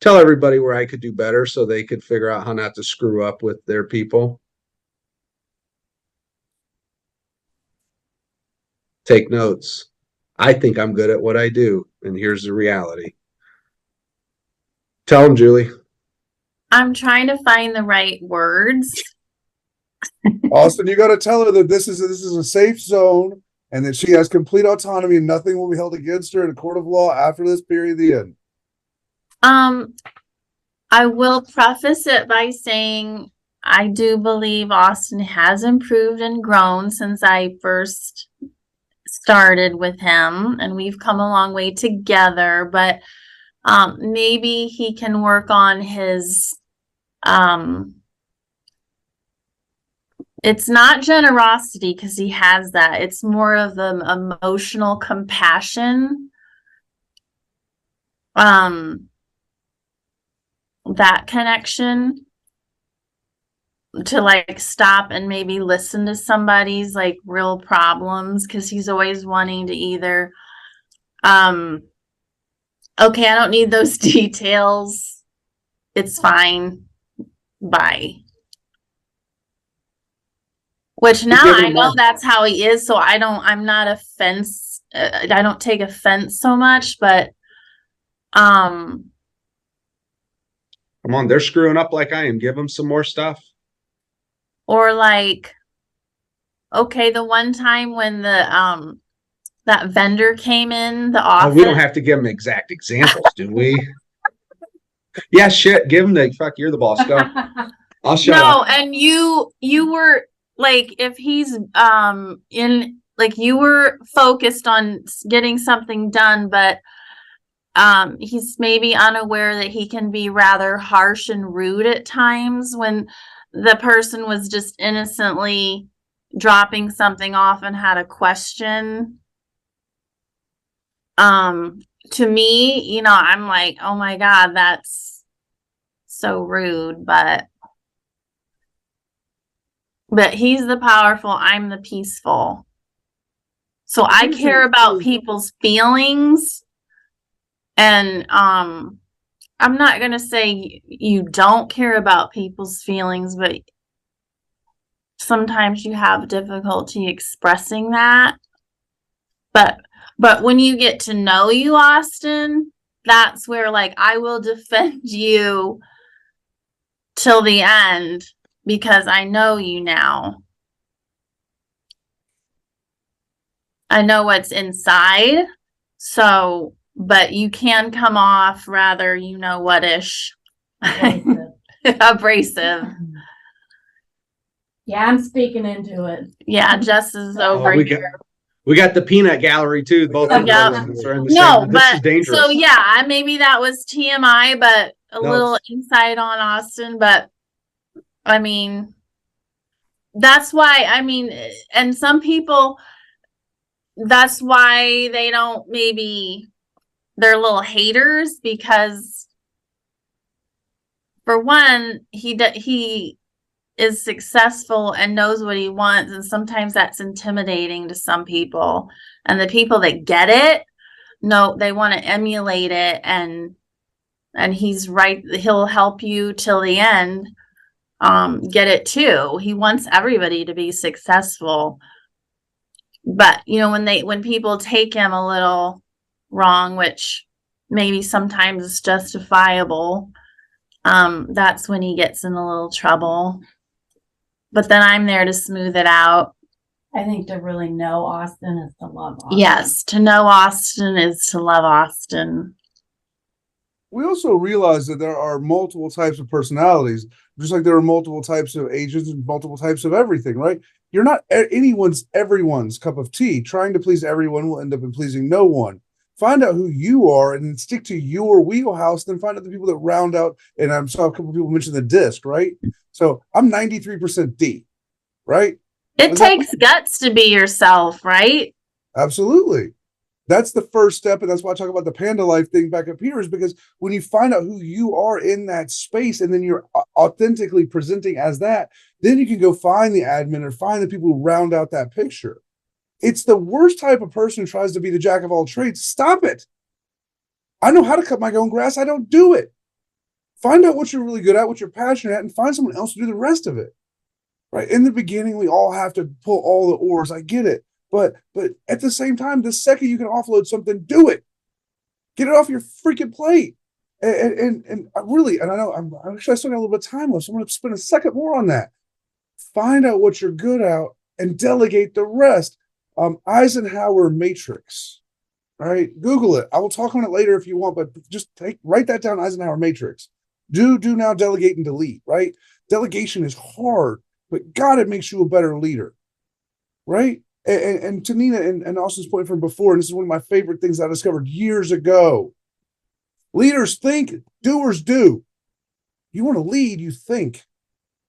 Tell everybody where I could do better so they could figure out how not to screw up with their people. Take notes. I think I'm good at what I do, and here's the reality. Tell them, Julie. I'm trying to find the right words. Austin, you got to tell her that this is a safe zone, and that she has complete autonomy, and nothing will be held against her in a court of law after this period. The end. I will preface it by saying I do believe Austin has improved and grown since I first started with him, and we've come a long way together, but maybe he can work on his it's not generosity, because he has that. It's more of the emotional compassion. That connection to like stop and maybe listen to somebody's like real problems, because he's always wanting to either okay, I don't need those details, it's fine, bye. Which now I know that's how he is, so I don't take offense so much, but come on, they're screwing up like I am. Give them some more stuff. Or like, okay, the one time when the that vendor came in the office. Oh, we don't have to give them exact examples, do we? Yeah, shit. Give them the fuck. You're the boss. Go. I'll shut up. No, and you were like, if he's in like, you were focused on getting something done, but he's maybe unaware that he can be rather harsh and rude at times when the person was just innocently dropping something off and had a question. To me, you know, I'm like, oh my God, that's so rude, but he's the powerful, I'm the peaceful. So I care about people's feelings, and I'm not going to say you don't care about people's feelings, but sometimes you have difficulty expressing that. But when you get to know you, Austin, that's where, like, I will defend you till the end because I know you now. I know what's inside. So, but you can come off rather, you know what-ish. Abrasive. Yeah, I'm speaking into it. Yeah, Jess is over here. We got the peanut gallery too. Both of Yeah. us are in the No, same. This is dangerous. so yeah, maybe that was TMI, but a little insight on Austin. But I mean, that's why, I mean, and some people, that's why they don't, maybe they're little haters, because for one, he is successful and knows what he wants, and sometimes that's intimidating to some people, and the people that get it, no, they want to emulate it, and he's right, he'll help you till the end get it too. He wants everybody to be successful, but you know, when people take him a little wrong, which maybe sometimes is justifiable, that's when he gets in a little trouble. But then I'm there to smooth it out. I think to really know Austin is to love Austin. Yes, to know Austin is to love Austin. We also realize that there are multiple types of personalities, just like there are multiple types of agents and multiple types of everything, right? You're not everyone's cup of tea. Trying to please everyone will end up in pleasing no one. Find out who you are and then stick to your wheelhouse, then find out the people that round out. And I saw a couple of people mention the disc, right? So I'm 93% D, right? It takes guts to be yourself, right? Absolutely. That's the first step. And that's why I talk about the panda life thing back up here, is because when you find out who you are in that space and then you're authentically presenting as that, then you can go find the admin or find the people who round out that picture. It's the worst type of person who tries to be the jack of all trades. Stop it. I know how to cut my own grass. I don't do it. Find out what you're really good at, what you're passionate at, and find someone else to do the rest of it. Right? In the beginning, we all have to pull all the oars. I get it. But at the same time, the second you can offload something, do it. Get it off your freaking plate. And I really, and I know I still got a little bit of time left, so I'm going to spend a second more on that. Find out what you're good at and delegate the rest. Eisenhower matrix. All right, Google it. I will talk on it later if you want, but just write that down. Eisenhower matrix. Do now, delegate and delete. Right? Delegation is hard, but God, it makes you a better leader. Right? And to Nina and Austin's point from before, and this is one of my favorite things I discovered years ago. Leaders think, doers do. You want to lead, you think,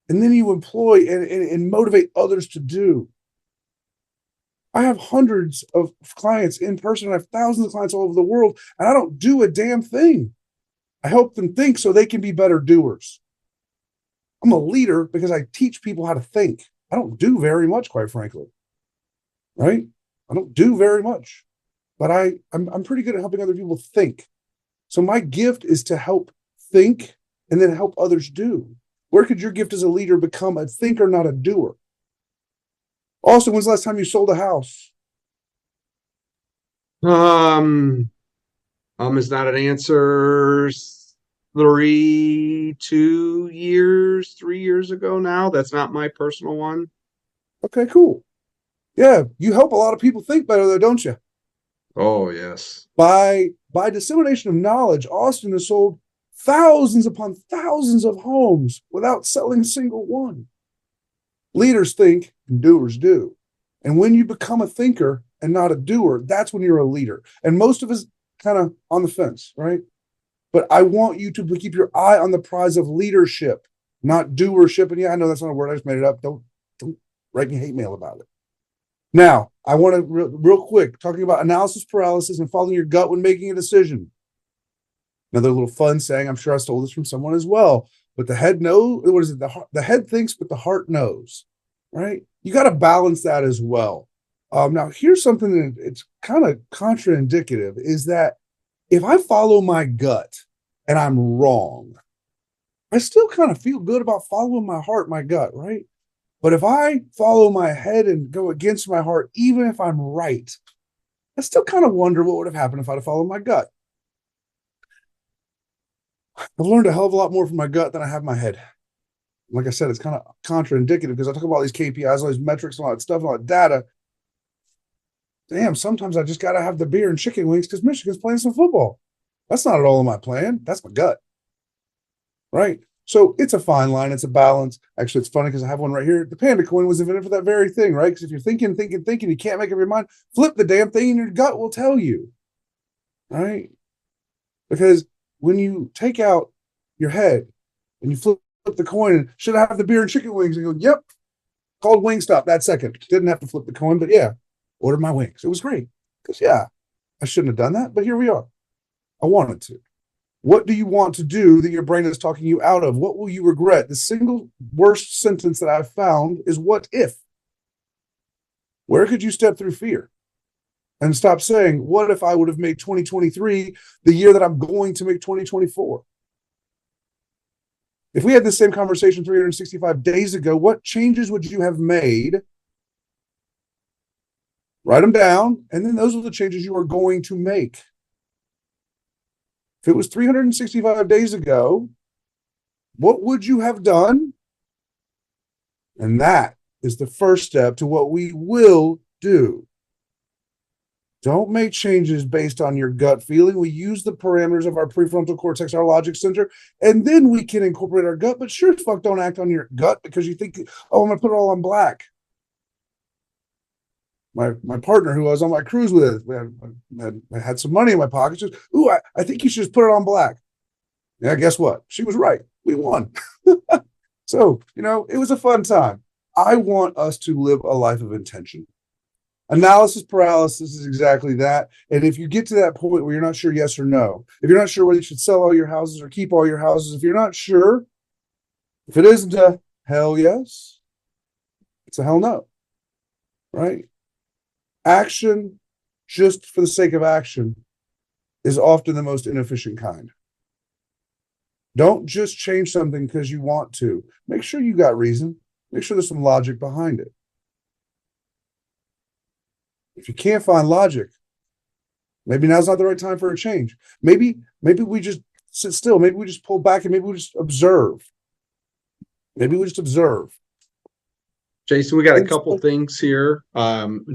and then you employ and motivate others to do. I have hundreds of clients in person. I have thousands of clients all over the world, and I don't do a damn thing. I help them think so they can be better doers. I'm a leader because I teach people how to think. I don't do very much, quite frankly. Right? I don't do very much, but I'm pretty good at helping other people think. So my gift is to help think and then help others do. Where could your gift as a leader become a thinker, not a doer? Austin, when's the last time you sold a house? Is not an answer. 3 years ago now. That's not my personal one. Okay, cool. Yeah, you help a lot of people think better, though, don't you? Oh, yes. By dissemination of knowledge, Austin has sold thousands upon thousands of homes without selling a single one. Leaders think and doers do. And when you become a thinker and not a doer, that's when you're a leader. And most of us kind of on the fence, right? But I want you to keep your eye on the prize of leadership, not doership. And yeah, I know that's not a word. I just made it up. Don't write me hate mail about it. Now, I want to real quick talking about analysis paralysis and following your gut when making a decision. Another little fun saying. I'm sure I stole this from someone as well. But the head knows. What is it? The head thinks, but the heart knows. Right? You got to balance that as well. Now, here's something that it's kind of contraindicative: is that if I follow my gut and I'm wrong, I still kind of feel good about following my heart, my gut, right? But if I follow my head and go against my heart, even if I'm right, I still kind of wonder what would have happened if I'd have followed my gut. I've learned a hell of a lot more from my gut than I have my head. Like I said, it's kind of contraindicative because I talk about all these KPIs, all these metrics, and all that stuff, and all that data. Damn, sometimes I just got to have the beer and chicken wings because Michigan's playing some football. That's not at all in my plan. That's my gut. Right? So it's a fine line. It's a balance. Actually, it's funny because I have one right here. The Panda coin was invented for that very thing, right? Because if you're thinking, you can't make up your mind, flip the damn thing and your gut will tell you. Right? Because when you take out your head and you flip the coin and should I have the beer and chicken wings and go, yep, called Wingstop that second. Didn't have to flip the coin, but yeah, ordered my wings. It was great. Because yeah, I shouldn't have done that, but here we are. I wanted to. What do you want to do that your brain is talking you out of? What will you regret? The single worst sentence that I've found is what if? Where could you step through fear? And stop saying, what if I would have made 2023 the year that I'm going to make 2024? If we had the same conversation 365 days ago, what changes would you have made? Write them down, and then those are the changes you are going to make. If it was 365 days ago, what would you have done? And that is the first step to what we will do. Don't make changes based on your gut feeling. We use the parameters of our prefrontal cortex, our logic center, and then we can incorporate our gut. But sure as fuck, don't act on your gut because you think, oh, I'm going to put it all on black. My partner who I was on my cruise with had some money in my pocket. She goes, ooh, I think you should just put it on black. Yeah, guess what? She was right. We won. So, it was a fun time. I want us to live a life of intention. Analysis paralysis is exactly that. And if you get to that point where you're not sure yes or no, if you're not sure whether you should sell all your houses or keep all your houses, if you're not sure, if it isn't a hell yes, it's a hell no, right? Action just for the sake of action is often the most inefficient kind. Don't just change something because you want to. Make sure you got reason. Make sure there's some logic behind it. If you can't find logic, maybe now's not the right time for a change. Maybe we just sit still. Maybe we just pull back and maybe we just observe. Jason, we got a couple things here.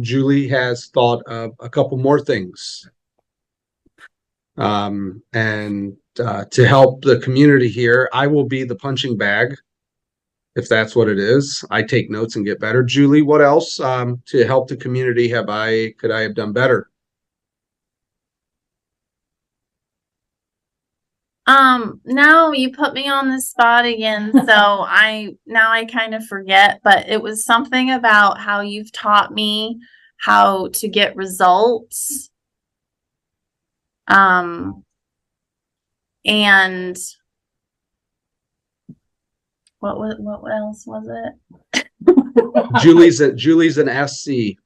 Julie has thought of a couple more things. And to help the community here, I will be the punching bag, if that's what it is. I take notes and get better. Julie, what else to help the community could I have done better? Now you put me on the spot again, so I kind of forget, but it was something about how you've taught me how to get results. And what else was it? Julie's an SC.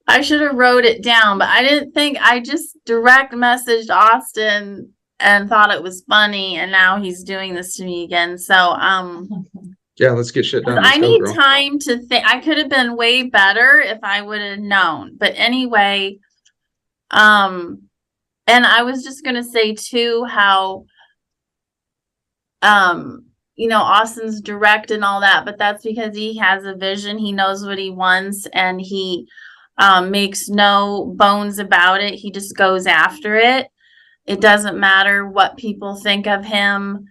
I should have wrote it down, but I didn't think. I just direct messaged Austin and thought it was funny, and now he's doing this to me again. So yeah, let's get shit done. I need time to think. I could have been way better if I would have known. But anyway, and I was just gonna say too how Austin's direct and all that, but that's because he has a vision. He knows what he wants, and he makes no bones about it. He just goes after it. It doesn't matter what people think of him.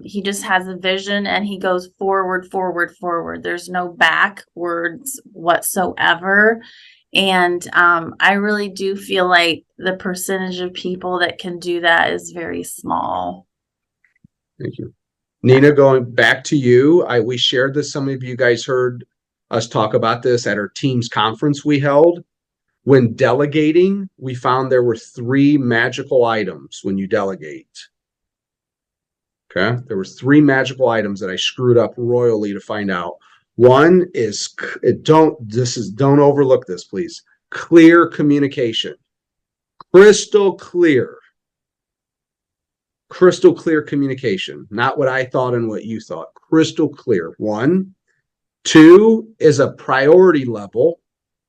He just has a vision and he goes forward. There's no backwards whatsoever. And I really do feel like the percentage of people that can do that is very small. Thank you. Nina, going back to you, we shared this. Some of you guys heard us talk about this at our team's conference we held. When delegating, we found there were 3 magical items when you delegate. Okay, there were 3 magical items that I screwed up royally to find out. One is don't overlook this, please. Clear communication. Crystal clear communication. Not what I thought and what you thought. Crystal clear. 1. 2 is a priority level,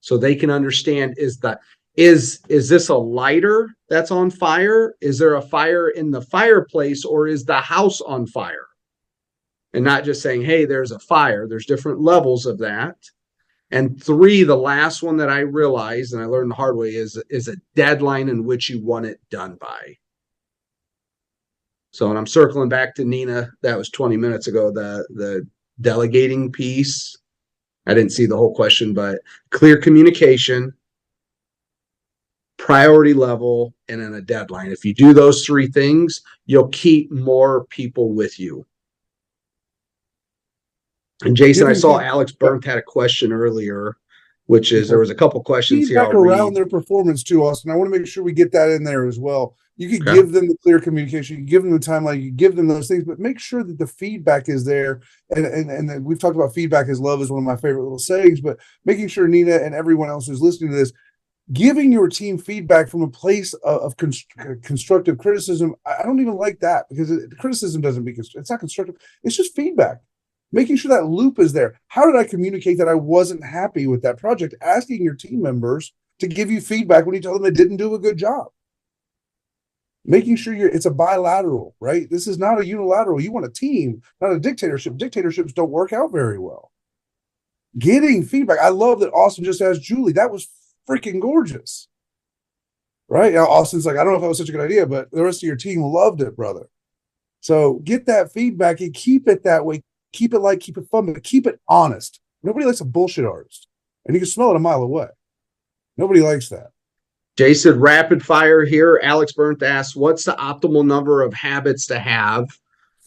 so they can understand is this a lighter that's on fire? Is there a fire in the fireplace, or is the house on fire? And not just saying, hey, there's a fire. There's different levels of that. And 3, the last one that I realized and I learned the hard way is a deadline in which you want it done by. So, and I'm circling back to Nina, that was 20 minutes ago, the delegating piece. I didn't see the whole question, but clear communication, priority level, and then a deadline. If you do those 3 things, you'll keep more people with you. And Jason, I saw Alex Burnt had a question earlier, which is there was a couple questions here. Feedback around their performance too, Austin. I want to make sure we get that in there as well. You could give them the clear communication, you give them the timeline, you give them those things, but make sure that the feedback is there. And we've talked about feedback is love is one of my favorite little sayings, but making sure Nina and everyone else who's listening to this, giving your team feedback from a place of constructive criticism. I don't even like that, because criticism doesn't make it's not constructive. It's just feedback. Making sure that loop is there. How did I communicate that I wasn't happy with that project? Asking your team members to give you feedback when you tell them they didn't do a good job. Making sure it's a bilateral, right? This is not a unilateral. You want a team, not a dictatorship. Dictatorships don't work out very well. Getting feedback. I love that Austin just asked Julie. That was freaking gorgeous. Right? Now, Austin's like, I don't know if that was such a good idea, but the rest of your team loved it, brother. So get that feedback and keep it that way. Keep it light, keep it fun, but keep it honest. Nobody likes a bullshit artist. And you can smell it a mile away. Nobody likes that. Jason, rapid fire here. Alex Burnt asks, what's the optimal number of habits to have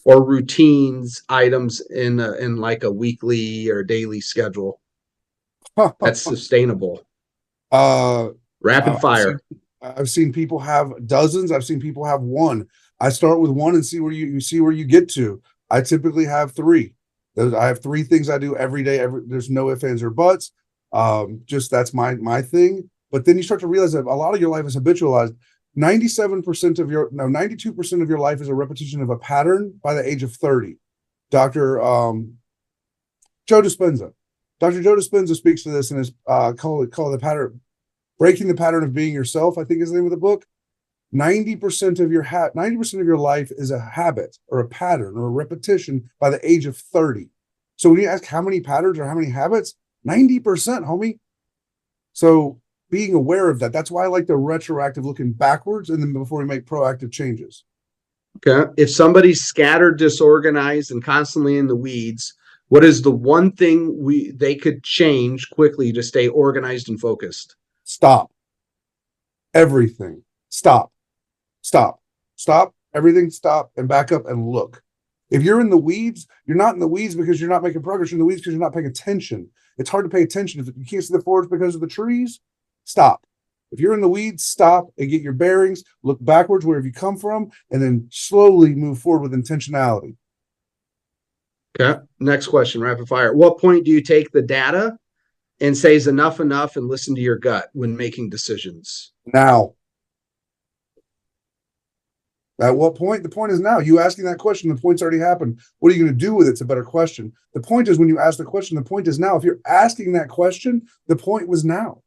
or routines items in like a weekly or daily schedule that's sustainable? Rapid fire. I've seen people have dozens. I've seen people have 1. I start with 1 and see where you get to. I typically have 3. I have 3 things I do every day. There's no ifs, ands, or buts. Just that's my thing. But then you start to realize that a lot of your life is habitualized. 92% of your life is a repetition of a pattern by the age of 30. Dr. Joe Dispenza. Dr. Joe Dispenza speaks to this in his called the pattern, Breaking the Pattern of Being Yourself, I think is the name of the book. 90% of your life is a habit or a pattern or a repetition by the age of 30. So when you ask how many patterns or how many habits, 90%, homie. So being aware of that, that's why I like the retroactive looking backwards and then before we make proactive changes. Okay. If somebody's scattered, disorganized, and constantly in the weeds, what is the one thing they could change quickly to stay organized and focused? Stop. Everything. Stop. Everything stop and back up and look. If you're in the weeds, you're not in the weeds because you're not making progress. You're in the weeds because you're not paying attention. It's hard to pay attention. If you can't see the forest because of the trees, stop. If you're in the weeds, stop and get your bearings, look backwards wherever you come from, and then slowly move forward with intentionality. Okay. Next question, rapid fire. At what point do you take the data and say is enough and listen to your gut when making decisions? Now. At what point? The point is now. You asking that question, the point's already happened. What are you going to do with it? It's a better question. The point is when you ask the question, the point is now. If you're asking that question, the point was now.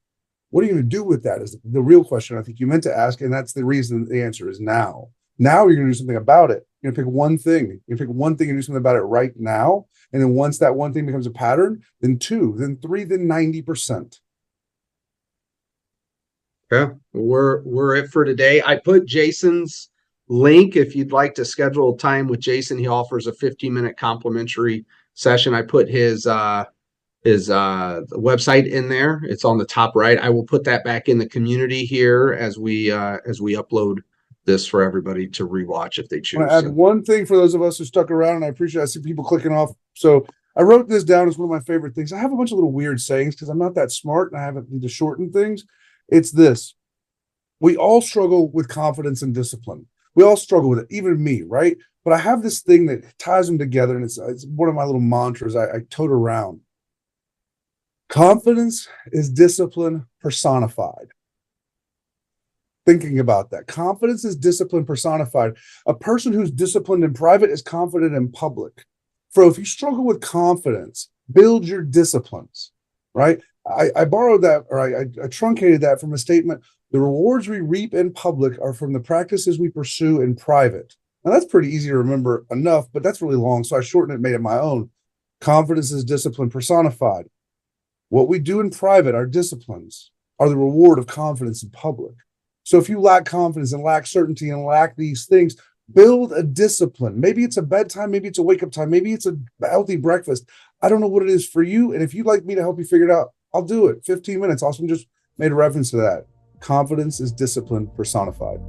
What are you going to do with that is the real question I think you meant to ask, and that's the reason the answer is now. Now you're going to do something about it. You're going to pick one thing. You pick one thing and do something about it right now. And then once that one thing becomes a pattern, then 2, then 3, then 90%. Okay. We're it for today. I put Jason's link if you'd like to schedule time with Jason. He offers a 15-minute complimentary session. I put his the website in there. It's on the top right. I will put that back in the community here as we upload this for everybody to rewatch if they I choose. want to add one thing for those of us who stuck around, and I see people clicking off. So I wrote this down as one of my favorite things. I have a bunch of little weird sayings because I'm not that smart and I haven't need to shorten things. It's this. We all struggle with confidence and discipline. We all struggle with it, even me, right? But I have this thing that ties them together, and it's one of my little mantras I tote around. Confidence is discipline personified. Thinking about that. Confidence is discipline personified. A person who's disciplined in private is confident in public. So if you struggle with confidence, build your disciplines, right? I borrowed that, or I truncated that from a statement. The rewards we reap in public are from the practices we pursue in private. Now that's pretty easy to remember enough, but that's really long. So I shortened it, made it my own. Confidence is discipline personified. What we do in private, our disciplines, are the reward of confidence in public. So if you lack confidence and lack certainty and lack these things, build a discipline. Maybe it's a bedtime, maybe it's a wake up time, maybe it's a healthy breakfast. I don't know what it is for you. And if you'd like me to help you figure it out, I'll do it. 15 minutes. Austin just made a reference to that. Confidence is discipline personified.